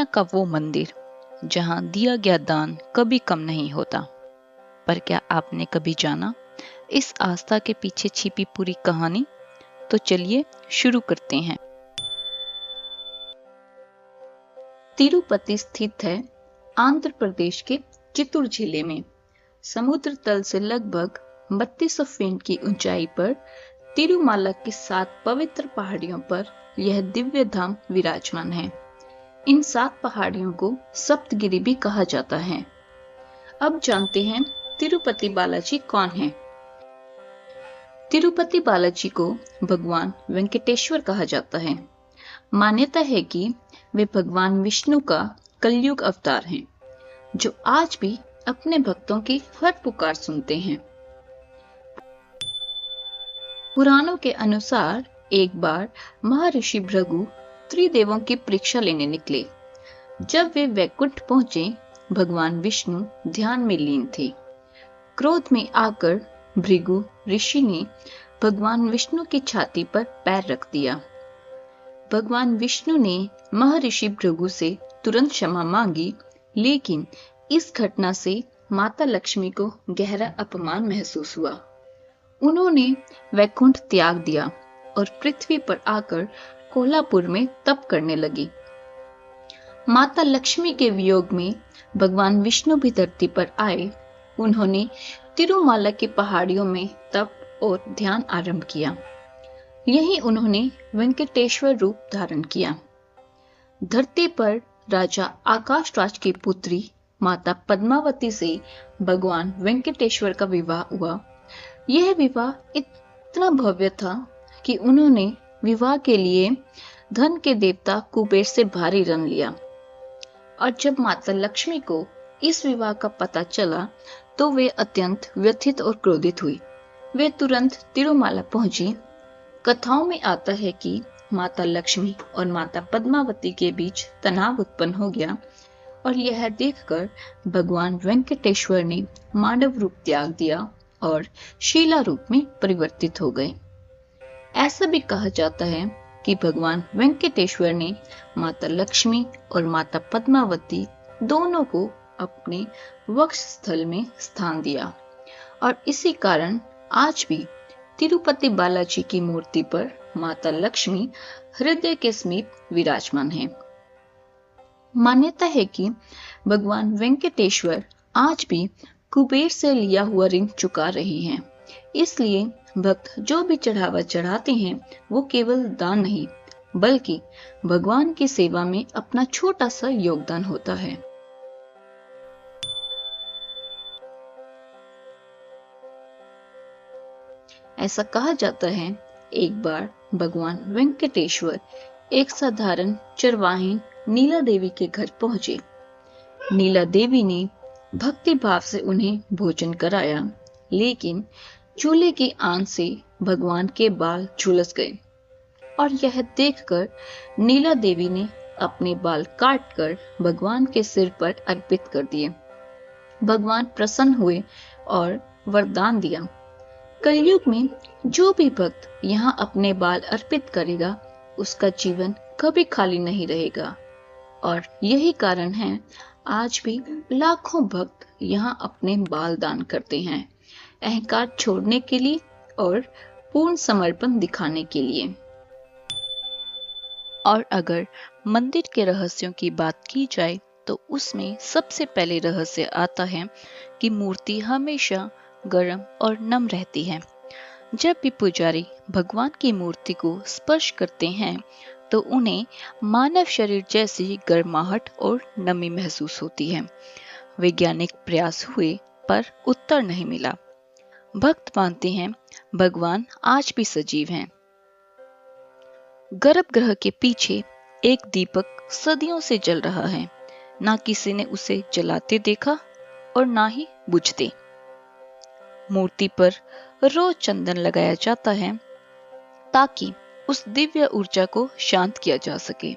का वो मंदिर जहां दिया गया दान कभी कम नहीं होता। पर क्या आपने कभी जाना इस आस्था के पीछे छिपी पूरी कहानी? तो चलिए शुरू करते हैं। तिरुपति स्थित है आंध्र प्रदेश के चित्तूर जिले में। समुद्र तल से लगभग 3200 फीट की ऊंचाई पर तिरुमाला की 7 पवित्र पहाड़ियों पर यह दिव्य धाम विराजमान है। इन 7 पहाड़ियों को सप्तगिरी भी कहा जाता है। अब जानते हैं तिरुपति बालाजी कौन है। तिरुपति बालाजी को भगवान वेंकटेश्वर कहा जाता है। मान्यता है कि वे भगवान विष्णु का कलयुग अवतार हैं, जो आज भी अपने भक्तों की हर पुकार सुनते हैं। पुराणों के अनुसार एक बार महर्षि भृगु त्रिदेवों की परीक्षा लेने निकले। जब वे वैकुंठ पहुंचे, भगवान विष्णु ध्यान में लीन थे। क्रोध में आकर भृगु ऋषि ने भगवान विष्णु की छाती पर पैर रख दिया। भगवान विष्णु ने महर्षि भृगु से तुरंत क्षमा मांगी, लेकिन इस घटना से माता लक्ष्मी को गहरा अपमान महसूस हुआ। उन्होंने वैकुंठ त्याग दिया और पृथ्वी पर आकर कोल्हापुर में तप करने लगी। माता लक्ष्मी के वियोग में भगवान विष्णु भी धरती पर आए। उन्होंने तिरुमाला की पहाड़ियों में तप और ध्यान आरंभ किया। यहीं उन्होंने वेंकटेश्वर रूप धारण किया। धरती पर राजा आकाश राज की पुत्री माता पद्मावती से भगवान वेंकटेश्वर का विवाह हुआ। यह विवाह इतना भव्य था कि उन्होंने विवाह के लिए धन के देवता कुबेर से भारी ऋण लिया। और जब माता लक्ष्मी को इस विवाह का पता चला तो वे अत्यंत व्यथित और क्रोधित हुई। वे तुरंत तिरुमाला पहुंची। कथाओं में आता है कि माता लक्ष्मी और माता पद्मावती के बीच तनाव उत्पन्न हो गया और यह देखकर भगवान वेंकटेश्वर ने मानव रूप त्याग दिया और शीला रूप में परिवर्तित हो गए। ऐसा भी कहा जाता है कि भगवान वेंकटेश्वर ने माता लक्ष्मी और माता पद्मावती दोनों को अपने वक्ष स्थल में स्थान दिया और इसी कारण आज भी तिरुपति बालाजी की मूर्ति पर माता लक्ष्मी हृदय के समीप विराजमान है। मान्यता है कि भगवान वेंकटेश्वर आज भी कुबेर से लिया हुआ ऋण चुका रहे हैं। इसलिए भक्त जो भी चढ़ावा चढ़ाते हैं वो केवल दान नहीं बल्कि भगवान की सेवा में अपना छोटा सा योगदान होता है। ऐसा कहा जाता है एक बार भगवान वेंकटेश्वर एक साधारण चरवाहिन नीला देवी के घर पहुंचे। नीला देवी ने भक्ति भाव से उन्हें भोजन कराया, लेकिन चूल्हे की आंच से भगवान के बाल झुलस गए और यह देखकर नीला देवी ने अपने बाल काटकर भगवान के सिर पर अर्पित कर दिए। भगवान प्रसन्न हुए और वरदान दिया, कलयुग में जो भी भक्त यहाँ अपने बाल अर्पित करेगा उसका जीवन कभी खाली नहीं रहेगा। और यही कारण है आज भी लाखों भक्त यहाँ अपने बाल दान करते हैं, अहंकार छोड़ने के लिए और पूर्ण समर्पण दिखाने के लिए। और अगर मंदिर के रहस्यों की बात की जाए तो उसमें सबसे पहले रहस्य आता है कि मूर्ति हमेशा गर्म और नम रहती है। जब भी पुजारी भगवान की मूर्ति को स्पर्श करते हैं तो उन्हें मानव शरीर जैसी गर्माहट और नमी महसूस होती है। वैज्ञानिक प्रयास हुए पर उत्तर नहीं मिला। भक्त मानते हैं भगवान आज भी सजीव हैं। गर्भगृह के पीछे एक दीपक सदियों से जल रहा है। ना किसी ने उसे जलाते देखा और ना ही बुझते। मूर्ति पर रोज चंदन लगाया जाता है ताकि उस दिव्य ऊर्जा को शांत किया जा सके।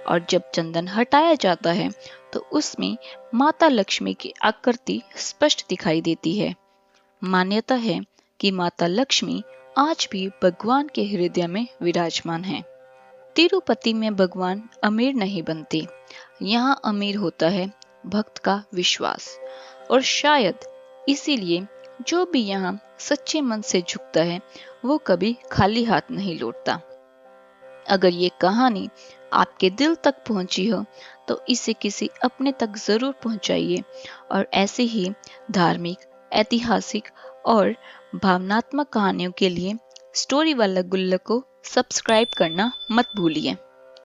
और जब चंदन हटाया जाता है तो उसमें माता लक्ष्मी की आकृति स्पष्ट दिखाई देती है। मान्यता है कि माता लक्ष्मी आज भी भगवान के हृदय में विराजमान है। तिरुपति में भगवान अमीर नहीं बनते, यहाँ अमीर होता है भक्त का विश्वास। और शायद इसीलिए जो भी यहाँ सच्चे मन से झुकता है वो कभी खाली हाथ नहीं लौटता। अगर ये कहानी आपके दिल तक पहुंची हो तो इसे किसी अपने तक जरूर पहुंचाइए, और ऐसे ही धार्मिक, ऐतिहासिक और भावनात्मक कहानियों के लिए स्टोरी वाला गुल्लक को सब्सक्राइब करना मत भूलिए।